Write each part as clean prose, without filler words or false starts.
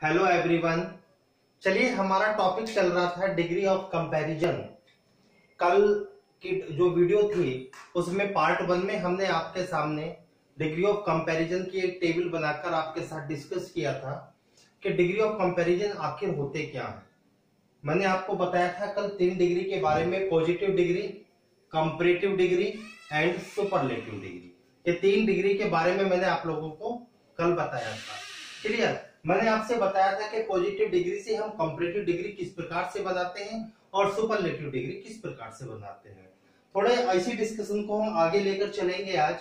Hello everyone. चलिए, हमारा topic चल रहा था डिग्री ऑफ कंपैरिजन। कल की जो वीडियो थी उसमें पार्ट 1 में हमने आपके सामने डिग्री ऑफ कंपैरिजन की एक टेबल बनाकर आपके साथ डिस्कस किया था कि डिग्री ऑफ कंपैरिजन आखिर होते क्या है। मैंने आपको बताया था कल 3 डिग्री के बारे में, positive degree, comparative degree and superlative degree. ये 3 डिग्री के बारे में मैंने आप लोगों को कल बताया था। क्लियर? मैंने आपसे बताया था कि पॉजिटिव डिग्री से हम कंपैरेटिव डिग्री किस प्रकार से बनाते हैं और सुपरलेटिव डिग्री किस प्रकार से बनाते हैं। थोड़े ऐसी डिस्कशन को हम आगे लेकर चलेंगे आज।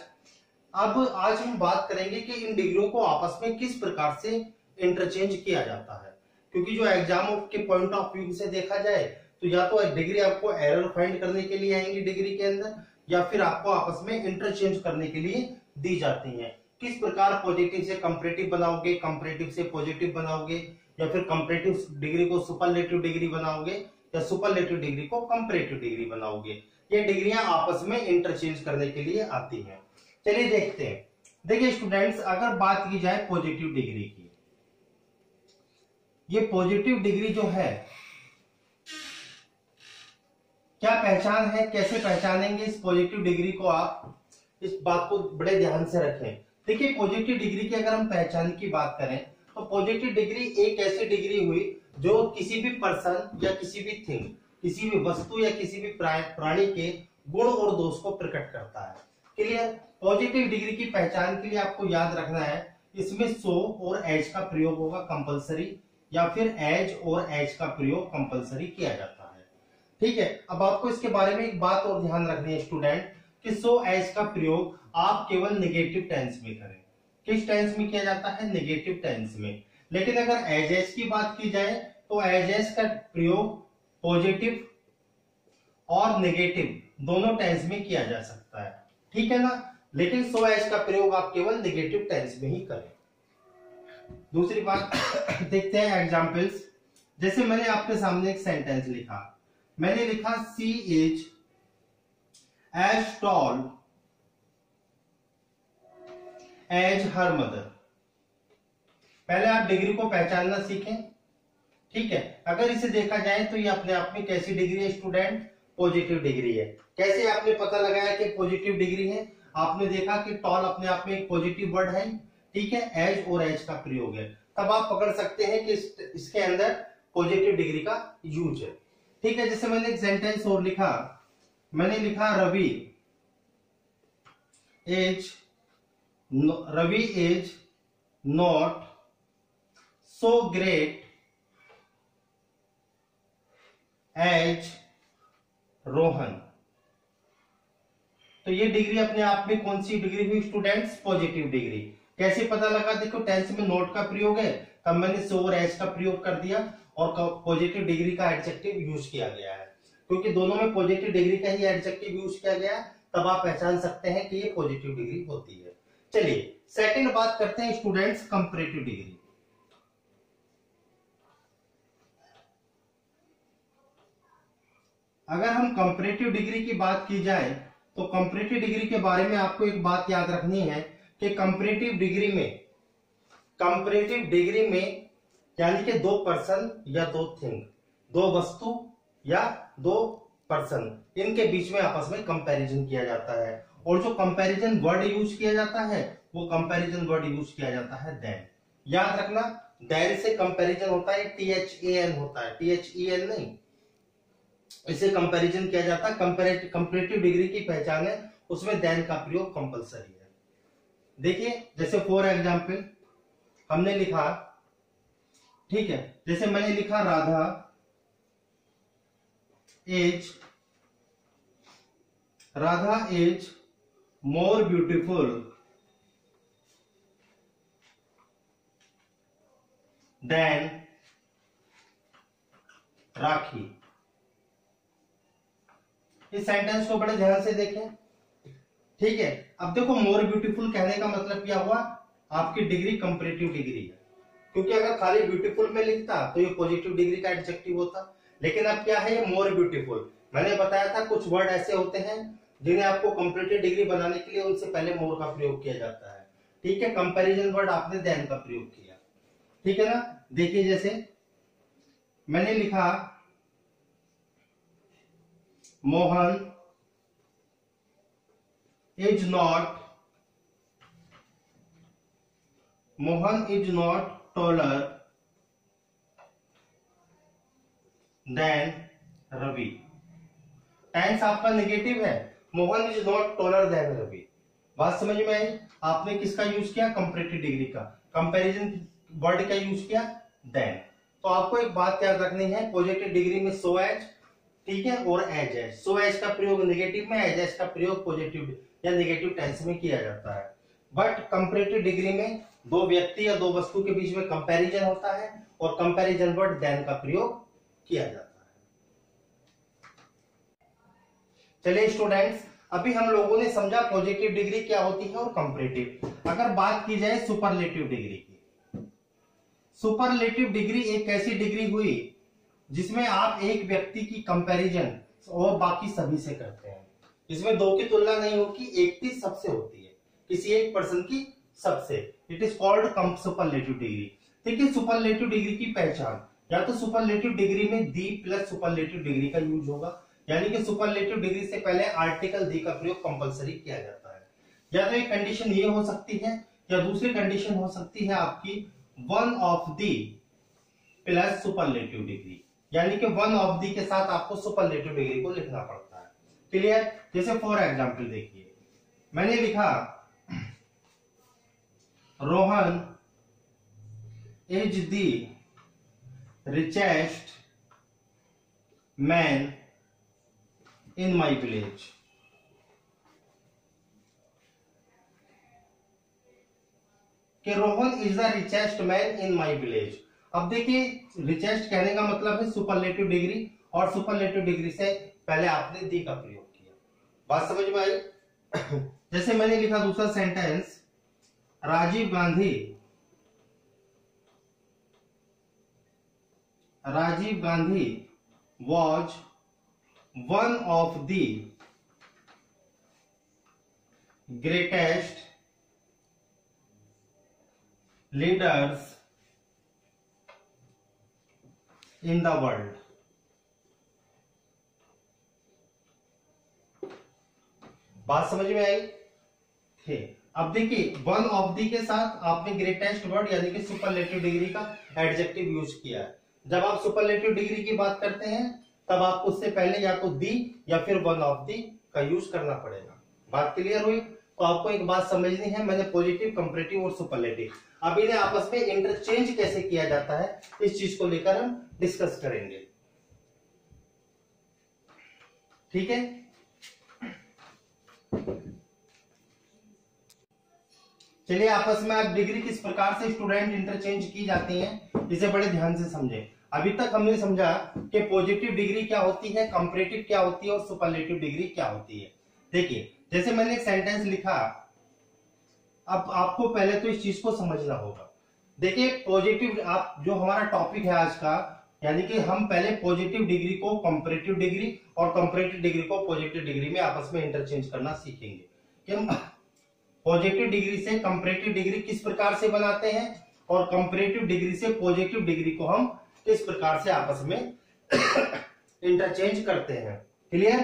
अब आज हम बात करेंगे कि इन डिग्रियों को आपस में किस प्रकार से इंटरचेंज किया जाता है, क्योंकि जो एग्जाम के पॉइंट ऑफ व्यू से देखा जाए तो या तो डिग्री आपको एरर फाइंड करने के लिए आएंगी डिग्री के अंदर, या फिर आपको आपस में इंटरचेंज करने के लिए दी जाती है। किस प्रकार पॉजिटिव से कंपैरेटिव बनाओगे, कंपैरेटिव से पॉजिटिव बनाओगे, या फिर कंपैरेटिव डिग्री को सुपरलेटिव डिग्री बनाओगे, या सुपरलेटिव डिग्री को कंपैरेटिव डिग्री बनाओगे। ये डिग्रियां आपस में इंटरचेंज करने के लिए आती हैं। चलिए देखते हैं। देखिए स्टूडेंट्स, अगर बात की जाए पॉजिटिव डिग्री की, ये पॉजिटिव डिग्री जो है क्या पहचान है, कैसे पहचानेंगे इस पॉजिटिव डिग्री को, आप इस बात को बड़े ध्यान से रखें। देखिए पॉजिटिव डिग्री की अगर हम पहचान की बात करें तो पॉजिटिव डिग्री एक ऐसी डिग्री हुई जो किसी भी पर्सन या किसी भी थिंग, किसी भी वस्तु या किसी भी प्राणी के गुण और दोष को प्रकट करता है। क्लियर? पॉजिटिव डिग्री की पहचान के लिए आपको याद रखना है, इसमें सो और एज का प्रयोग होगा कंपलसरी, या फिर एज और एज का प्रयोग कंपलसरी किया जाता है। ठीक है, अब आपको इसके बारे में एक बात और ध्यान रखनी है स्टूडेंट कि सो एज का प्रयोग आप केवल नेगेटिव टेंस में करें। किस टेंस में किया जाता है? नेगेटिव टेंस में। लेकिन अगर एज एज की बात की जाए तो एज एज का प्रयोग पॉजिटिव और नेगेटिव दोनों टेंस में किया जा सकता है। ठीक है ना? लेकिन सो एज का प्रयोग आप केवल नेगेटिव टेंस में ही करें। दूसरी बात देखते हैं एग्जांपल्स। जैसे मैंने आपके सामने एक सेंटेंस लिखा, मैंने लिखा she is as tall as her mother. पहले आप डिग्री को पहचानना सीखें। ठीक है, अगर इसे देखा जाए तो ये अपने आप में कैसी डिग्री है स्टूडेंट? पॉजिटिव डिग्री है। कैसे आपने पता लगाया कि पॉजिटिव डिग्री है? आपने देखा कि टॉल अपने आप में एक पॉजिटिव वर्ड है। ठीक है, एज और एज का प्रयोग है, तब आप पकड़ सकते हैं कि इसके अंदर पॉजिटिव डिग्री का यूज है। ठीक है, जैसे मैंने एक सेंटेंस और लिखा, मैंने लिखा Ravi is not so great as Rohan. तो ये डिग्री अपने आप में कौन सी डिग्री हुई स्टूडेंट्स? Positive degree. कैसे पता लगा? देखो टेंस में नॉट का प्रयोग है, तब मैंने सो और एज का प्रयोग कर दिया और पॉजिटिव डिग्री का एडजेक्टिव यूज किया गया है। क्योंकि दोनों में पॉजिटिव डिग्री का ही एडजेक्टिव यूज किया गया है, तब आप पहचान सकते हैं कि ये पॉजिटिव डिग्री होती है। चलिए सेकंड बात करते हैं स्टूडेंट्स, कंपैरेटिव डिग्री। अगर हम कंपैरेटिव डिग्री की बात की जाए तो कंपैरेटिव डिग्री के बारे में आपको एक बात याद रखनी है कि कंपैरेटिव डिग्री में यानी कि 2 पर्सन या 2 थिंग, 2 वस्तु या 2 पर्सन, इनके बीच में आपस में कंपैरिजन किया जाता है। और जो कंपैरिजन वर्ड यूज किया जाता है वो कंपैरिजन वर्ड यूज किया जाता है देन। याद रखना, देन से कंपैरिजन होता है, THAN होता है, THEN नहीं। इसे कंपैरिजन किया जाता है। कंपैरेटिव डिग्री की पहचान है, उसमें देन का प्रयोग कंपलसरी है। देखिए जैसे फॉर एग्जांपल हमने लिखा, ठीक है, जैसे मैंने लिखा Radha is more beautiful than Rakhi. इस सेंटेंस को बड़े ध्यान से देखें। ठीक है, अब देखो मोर ब्यूटीफुल कहने का मतलब क्या हुआ? आपकी डिग्री कंपैरेटिव डिग्री है, क्योंकि अगर खाली ब्यूटीफुल में लिखता तो ये पॉजिटिव डिग्री का एडजेक्टिव होता। लेकिन अब क्या है? ये मोर ब्यूटीफुल। मैंने बताया था कुछ वर्ड ऐसे होते हैं जिन्हें आपको कंपैरेटिव डिग्री बनाने के लिए उनसे पहले मोर का प्रयोग किया जाता है। ठीक है, कंपैरिजन वर्ड आपने देन का प्रयोग किया। ठीक है ना। देखिए जैसे मैंने लिखा Mohan is not taller than Ravi. Tense आपका नेगेटिव है, Mohan is not taller than Ravi. बात समझ में आई। आपने किसका यूज किया, कंपैरेटिव डिग्री का, कंपैरिजन वर्ड का यूज किया देन। तो आपको एक बात याद रखनी है, पॉजिटिव डिग्री में सो एज, ठीक है, और एज एज। सो एज का प्रयोग नेगेटिव में, एज एज का प्रयोग पॉजिटिव या नेगेटिव टेंस में किया जाता है। बट कंपैरेटिव डिग्री में दो व्यक्ति या दो वस्तु के बीच में कंपैरिजन होता है और कंपैरिजन वर्ड देन का प्रयोग किया जाता है। चलिए स्टूडेंट्स, अभी हम लोगों ने समझा पॉजिटिव डिग्री क्या होती है और कंपैरेटिव। अगर बात की जाए सुपरलेटिव डिग्री की, सुपरलेटिव डिग्री एक ऐसी डिग्री हुई जिसमें आप एक व्यक्ति की कंपैरिजन और बाकी सभी से करते हैं। इसमें दो की तुलना नहीं होगी, एक की सबसे होती है, किसी एक पर्सन की सबसे। It is called superlative degree. ठीक है, सुपरलेटिव डिग्री की पहचान, या तो सुपरलेटिव डिग्री में दी प्लस सुपरलेटिव डिग्री का यूज होगा, यानी कि सुपरलेटिव डिग्री से पहले आर्टिकल दी का प्रयोग कंपलसरी किया जाता है। या तो एक कंडीशन ये हो सकती है, या दूसरी कंडीशन हो सकती है आपकी one of the plus superlative degree, यानी कि वन ऑफ दी के साथ आपको सुपरलेटिव डिग्री को लिखना पड़ता है। क्लियर। जैसे फॉर एग्जांपल देखिए, मैंने लिखा Rohan is the richest man in my village. कि Rohan is the richest man in my village. अब देखिए, रिचेस्ट कहने का मतलब है सुपरलेटिव डिग्री, और सुपरलेटिव डिग्री से पहले आपने दी का प्रयोग किया। बात समझ में आई। जैसे मैंने लिखा दूसरा sentence, Rajiv Gandhi was one of the greatest leaders in the world. बात समझ में आई थे। अब देखिए, वन ऑफ दी के साथ आपने ग्रेटेस्ट वर्ड यानी कि सुपरलेटिव डिग्री का एडजेक्टिव यूज किया है। जब आप सुपरलेटिव डिग्री की बात करते हैं तब आपको उससे पहले या तो दी या फिर वन ऑफ दी का यूज करना पड़ेगा। बात क्लियर हुई। तो आपको एक बात समझनी है, मैंने पॉजिटिव, कंपैरेटिव और सुपरलेटिव, अब इन्हें आपस में इंटरचेंज कैसे किया जाता है, इस चीज को लेकर हम डिस्कस करेंगे। ठीक है। चलिए, आपस में आप डिग्री किस प्रकार से स्टूडेंट इंटरचेंज की जाती हैं, इसे बड़े ध्यान से समझें। अभी तक हमने समझा कि पॉजिटिव डिग्री क्या होती है, कंपैरेटिव क्या होती है और सुपरलेटिव डिग्री क्या होती है। देखिए, जैसे मैंने एक सेंटेंस लिखा, अब आपको पहले तो इस चीज को समझना होगा। देखिए, पॉजिटिव, आप जो हमारा टॉपिक है आज का, यानी कि हम पहले पॉजिटिव डिग्री को कंपैरेटिव डिग्री और कंपैरेटिव डिग्री को पॉजिटिव डिग्री में आपस में इंटरचेंज करना सीखेंगे कि हम पॉजिटिव डिग्री से कंपैरेटिव डिग्री किस प्रकार से बनाते हैं और कंपैरेटिव डिग्री से पॉजिटिव डिग्री को हम किस प्रकार से आपस में इंटरचेंज करते हैं। क्लियर।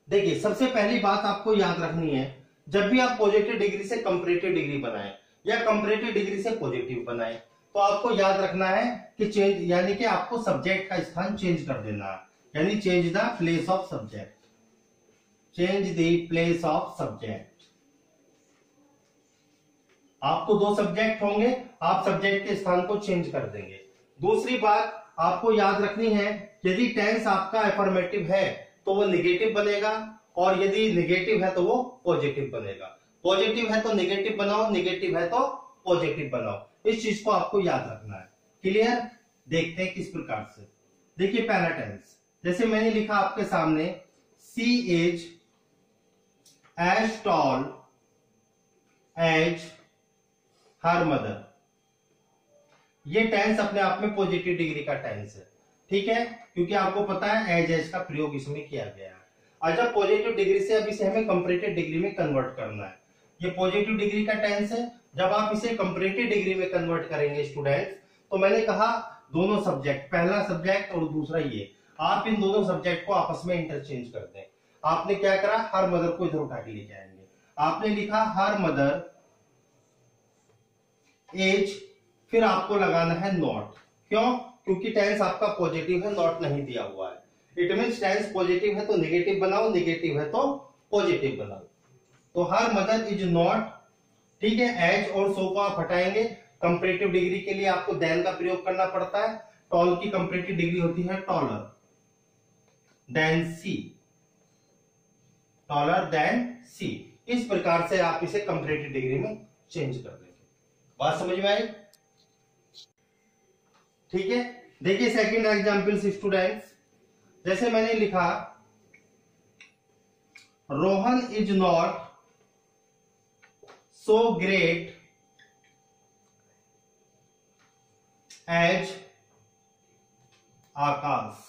देखिए, सबसे पहली बात आपको याद रखनी है, जब भी आप पॉजिटिव डिग्री से कंपैरेटिव डिग्री बनाएं या कंपैरेटिव डिग्री से पॉजिटिव बनाएं, तो आपको याद रखना है कि चेंज, यानी कि आपको सब्जेक्ट का स्थान चेंज कर देना है, यानी change the place of subject, change the place of subject. आपको दो सब्जेक्ट होंगे, आप सब्जेक्ट के स्थान को चेंज कर देंगे। दूसरी बात आपको याद रखनी है, यदि टेंस आपका अफर्मेटिव है तो वो नेगेटिव बनेगा, और यदि नेगेटिव है तो वो पॉजिटिव बनेगा। पॉजिटिव है तो नेगेटिव बनाओ, नेगेटिव है तो पॉजिटिव बनाओ। इस चीज को आपको याद रखना है। क्लियर। देखते हैं किस प्रकार से। देखिए, पहला टेंस, जैसे मैंने लिखा आपके सामने, she is as tall as her mother. ये टेंस अपने आप में पॉजिटिव डिग्री का टेंस है। ठीक है, क्योंकि आपको पता है एज एज का प्रयोग इसमें किया गया है। और जब पॉजिटिव डिग्री से अब इसे हमें कंपैरेटिव डिग्री में कन्वर्ट करना है, ये पॉजिटिव डिग्री का टेंस है। जब आप इसे कंपैरेटिव डिग्री में कन्वर्ट करेंगे स्टूडेंट्स, तो मैंने कहा दोनों सब्जेक्ट, पहला सब्जेक्ट और दूसरा ये, आप इन दोनों सब्जेक्ट को आपस में इंटरचेंज कर दें। आपने क्या करा, हर मदर को इधर उठा के लेके आएंगे। आपने लिखा हर मदर एज, फिर आपको लगाना है नॉट। क्यों? क्योंकि टेंस आपका पॉजिटिव है, नॉट नहीं दिया हुआ है। इट मींस टेंस पॉजिटिव है तो नेगेटिव बनाओ, नेगेटिव है तो पॉजिटिव बनाओ। तो हर मदर इज नॉट, ठीक है। एज और सो को आप हटाएंगे। कंपैरेटिव डिग्री के लिए आपको देन का प्रयोग करना पड़ता है। टॉल की कंपैरेटिव डिग्री होती है टॉलर देन सी, टॉलर देन सी। इस प्रकार से आप इसे कंपैरेटिव डिग्री में चेंज कर देंगे। बात समझ में आई? ठीक है। देखिए सेकंड एग्जांपल स्टूडेंट्स, जैसे मैंने लिखा Rohan is not so great as Akash.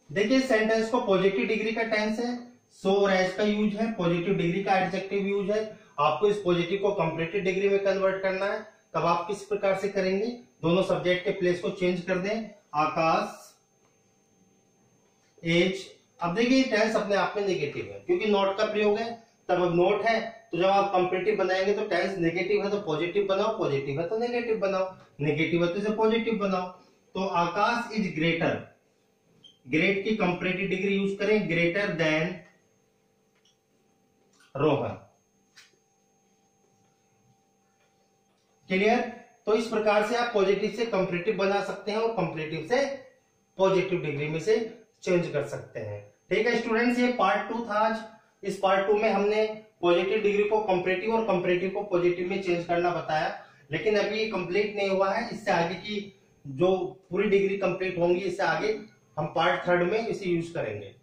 देखिए सेंटेंस को पॉजिटिव डिग्री का टेंस है, सो और एज का यूज है, पॉजिटिव डिग्री का एडजेक्टिव यूज है। आपको इस पॉजिटिव को कंपैरेटिव डिग्री में कन्वर्ट करना है। तब आप किस प्रकार से करेंगे, दोनों सब्जेक्ट के प्लेस को चेंज कर दें। आकाश एज, अब देखिए टेंस अपने आप में नेगेटिव है क्योंकि नॉट का प्रयोग है। तब अब नॉट है तो जब आप कंपैरेटिव बनाएंगे तो टेंस नेगेटिव है तो पॉजिटिव बनाओ, पॉजिटिव है तो नेगेटिव बनाओ, नेगेटिव है तो इसे पॉजिटिव बनाओ। तो आकाश इज ग्रेटर, ग्रेट की कंपैरेटिव डिग्री यूज करें, ग्रेटर देन रोहन। क्लियर? तो इस प्रकार से आप पॉजिटिव से कंपैरेटिव बना सकते हैं और कंपैरेटिव से पॉजिटिव डिग्री में से चेंज कर सकते हैं। ठीक है स्टूडेंट्स, ये पार्ट 2 था आज। इस पार्ट 2 में हमने पॉजिटिव डिग्री को कंपैरेटिव और कंपैरेटिव को पॉजिटिव में चेंज करना बताया, लेकिन अभी ये कंप्लीट नहीं हुआ है। इससे आगे की जो पूरी डिग्री कंप्लीट होंगी, इससे आगे हम पार्ट 3 में इसे यूज करेंगे।